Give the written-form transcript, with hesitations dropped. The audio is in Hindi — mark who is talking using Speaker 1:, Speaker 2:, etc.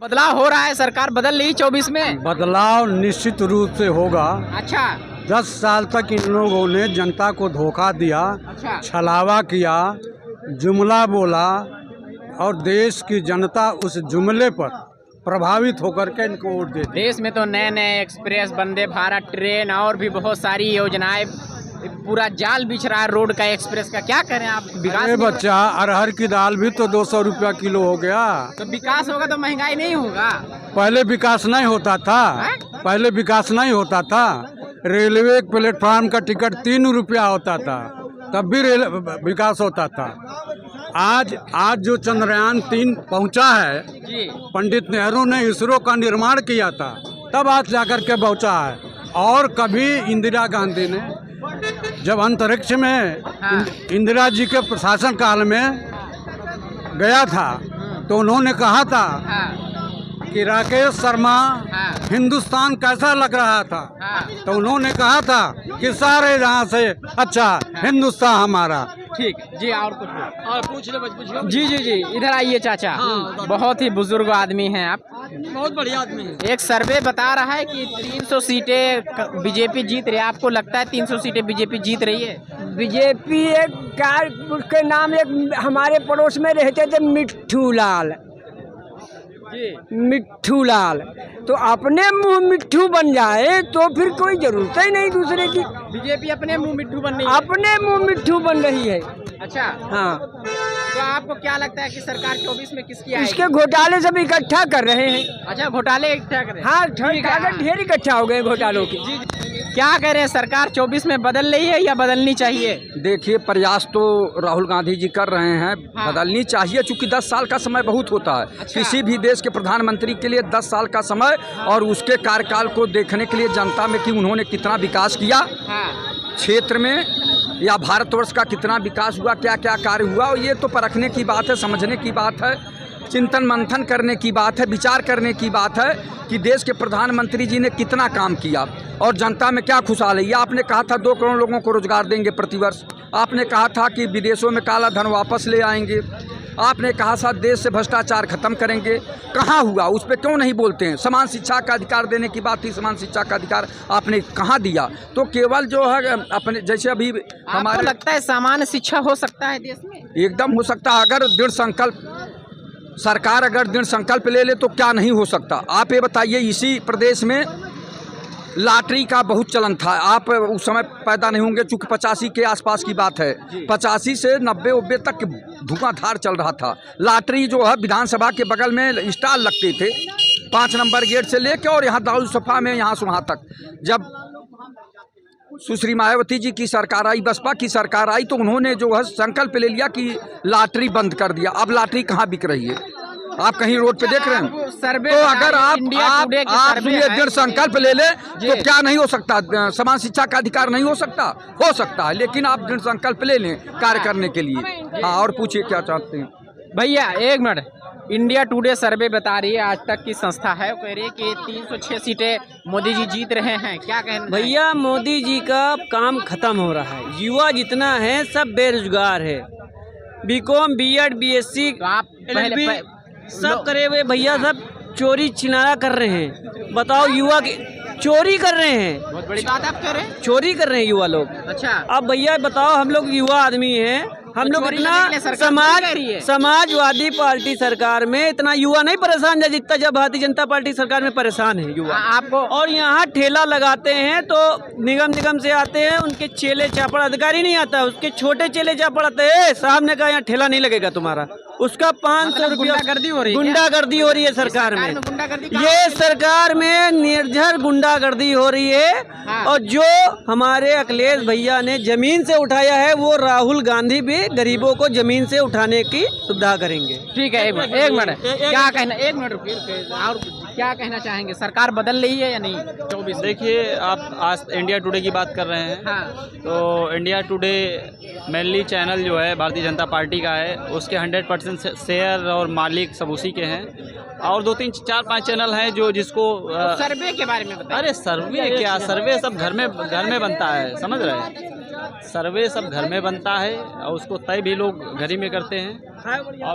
Speaker 1: बदलाव हो रहा है, सरकार बदल रही 24 में।
Speaker 2: बदलाव निश्चित रूप से होगा।
Speaker 1: अच्छा
Speaker 2: 10 साल तक इन लोगों ने जनता को धोखा दिया,
Speaker 1: अच्छा
Speaker 2: छलावा किया, जुमला बोला और देश की जनता उस जुमले पर प्रभावित होकर के इनको वोट दे दी।
Speaker 1: देश में तो नए नए एक्सप्रेस, वंदे भारत ट्रेन और भी बहुत सारी योजनाएं, पूरा जाल बिछ रहा है रोड का, एक्सप्रेस का। क्या करें आप? विकास
Speaker 2: अरे बच्चा, अरहर की दाल भी तो 200 रुपया किलो हो गया।
Speaker 1: तो विकास होगा तो महंगाई नहीं होगा।
Speaker 2: पहले विकास नहीं होता था, पहले विकास नहीं होता था। रेलवे प्लेटफार्म का टिकट 3 रुपया होता था, तब भी विकास होता था। आज जो चंद्रयान 3 पहुंचा है,
Speaker 1: जी
Speaker 2: पंडित नेहरू ने इसरो का निर्माण किया था, तब आज जाकर के पहुंचा है। और कभी इंदिरा गांधी ने जब अंतरिक्ष में इंदिरा जी के प्रशासन काल में गया था तो उन्होंने कहा था कि राकेश शर्मा हिंदुस्तान कैसा लग रहा था, तो उन्होंने कहा था कि सारे जहाँ से अच्छा हिंदुस्तान हमारा।
Speaker 1: ठीक जी, और कुछ और पूछ लो। जी जी जी, इधर आइए चाचा। बहुत ही बुजुर्ग आदमी हैं आप,
Speaker 3: बहुत बढ़िया आदमी है।
Speaker 1: एक सर्वे बता रहा है कि 300 सीटें बीजेपी जीत रही है। आपको लगता है 300 सीटें बीजेपी जीत रही है?
Speaker 3: बीजेपी एक क्या, उसके नाम एक हमारे पड़ोस में रहते थे मिट्ठू लाल। मिट्ठू लाल तो अपने मुंह मिट्ठू बन जाए तो फिर कोई जरूरत ही नहीं दूसरे की।
Speaker 1: बीजेपी अपने मुंह मिट्ठू बन रही है।
Speaker 3: अपने मुंह मिट्ठू बन रही है।
Speaker 1: अच्छा
Speaker 3: हाँ,
Speaker 1: तो आपको क्या लगता है कि सरकार 24 में किसकी आएगी?
Speaker 3: इसके घोटाले सब इकट्ठा कर रहे हैं।
Speaker 1: अच्छा, घोटाले इकट्ठा कर रहे हैं।
Speaker 3: हाँ, कागज ढेर इकट्ठा हो गए घोटालों के।
Speaker 1: जी, क्या कह रहे हैं, सरकार 24 में बदल रही है या बदलनी चाहिए?
Speaker 4: देखिए, प्रयास तो राहुल गांधी जी कर रहे हैं।
Speaker 1: हाँ।
Speaker 4: बदलनी चाहिए, चूंकि 10 साल का समय बहुत होता है।
Speaker 1: अच्छा।
Speaker 4: किसी भी देश के प्रधानमंत्री के लिए 10 साल का समय और उसके कार्यकाल को देखने के लिए जनता में कि उन्होंने कितना विकास किया क्षेत्र में या भारतवर्ष का कितना विकास हुआ, क्या क्या कार्य हुआ, ये तो परखने की बात है, समझने की बात है, चिंतन मंथन करने की बात है, विचार करने की बात है कि देश के प्रधानमंत्री जी ने कितना काम किया और जनता में क्या खुशहाल है। ये आपने कहा था 2 करोड़ लोगों को रोजगार देंगे प्रतिवर्ष, आपने कहा था कि विदेशों में काला धन वापस ले आएंगे, आपने कहा था देश से भ्रष्टाचार खत्म करेंगे। कहाँ हुआ? उस पर क्यों नहीं बोलते हैं? समान शिक्षा का अधिकार देने की बात थी, समान शिक्षा का अधिकार आपने कहाँ दिया? तो केवल जो है अपने जैसे अभी
Speaker 1: हमारे लगता है सामान्य शिक्षा हो सकता है देश में?
Speaker 4: एकदम हो सकता है, अगर दृढ़ संकल्प सरकार अगर दृढ़ संकल्प ले ले तो क्या नहीं हो सकता। आप ये बताइए, इसी प्रदेश में लॉटरी का बहुत चलन था। आप उस समय पैदा नहीं होंगे, चूँकि 85 के आसपास की बात है। 85 से 90 तक धुआंधार चल रहा था। लॉटरी जो है विधानसभा के बगल में स्टॉल लगते थे, 5 नंबर गेट से लेके और यहाँ दारुसफा में यहाँ से वहाँ तक। जब सुश्री मायावती जी की सरकार आई, बसपा की सरकार आई, तो उन्होंने जो है संकल्प ले लिया कि लॉटरी बंद कर दिया। अब लॉटरी कहाँ बिक रही है? आप कहीं रोड पे देख रहे हैं?
Speaker 1: सर्वे
Speaker 4: तो अगर आप ये दृढ़ संकल्प ले ले तो क्या नहीं हो सकता? समान शिक्षा का अधिकार नहीं हो सकता? हो सकता है, लेकिन आप दृढ़ संकल्प ले लें कार्य करने के लिए। हाँ, और पूछिए क्या चाहते हैं
Speaker 1: भैया? एक मिनट, इंडिया टुडे सर्वे बता रही है, आज तक की संस्था है, कह रही है कि 306 सीटें मोदी जी जीत रहे हैं। क्या कहना
Speaker 5: भैया? मोदी जी का काम खत्म हो रहा है। युवा जितना है सब बेरोजगार है। बीकॉम, बीएड, बीएससी,
Speaker 1: आप पहले
Speaker 5: सब करे हुए भैया, सब चोरी चिनारा कर रहे हैं। बताओ, युवा की चोरी कर रहे हैं।
Speaker 1: बहुत बड़ी बात आप कह रहे हैं।
Speaker 5: चोरी कर रहे हैं युवा लोग।
Speaker 1: अच्छा,
Speaker 5: अब भैया बताओ, हम लोग युवा आदमी हैं, हम लोग
Speaker 1: चोरी
Speaker 5: इतना
Speaker 1: करने के लिए सरकार चोरी कर रही है।
Speaker 5: समाजवादी पार्टी सरकार में इतना युवा नहीं परेशान है जितना जब भारतीय जनता पार्टी सरकार में परेशान है युवा।
Speaker 1: आपको
Speaker 5: और यहाँ ठेला लगाते हैं तो निगम से आते हैं, उनके चेले चापड़, अधिकारी नहीं आता, उसके छोटे चेले चापड़ आते हैं। साहब ने कहा यहाँ ठेला नहीं लगेगा तुम्हारा, उसका 500 रुपया
Speaker 1: गुंडागर्दी हो रही है।
Speaker 5: गुंडागर्दी हो रही है सरकार में। ये सरकार में निर्झर गुंडागर्दी हो रही है। और जो हमारे अखिलेश भैया ने जमीन से उठाया है, वो राहुल गांधी भी गरीबों को जमीन से उठाने की सुविधा करेंगे।
Speaker 1: ठीक है, एक मिनट क्या कहना, 1 मिनट रुकिए, और क्या कहना चाहेंगे? सरकार बदल रही है या नहीं 24?
Speaker 6: देखिए, आप आज इंडिया टुडे की बात कर रहे हैं।
Speaker 1: हाँ।
Speaker 6: तो इंडिया टुडे मेनली चैनल जो है भारतीय जनता पार्टी का है, उसके 100% शेयर और मालिक सब उसी के हैं। और 2, 3, 4, 5 चैनल हैं जो जिसको
Speaker 1: सर्वे के बारे में बताइए।
Speaker 6: अरे सर्वे क्या, सर्वे सब घर में बनता है, समझ रहे हैं? सर्वे सब घर में बनता है और उसको तय भी लोग घर ही में करते हैं। और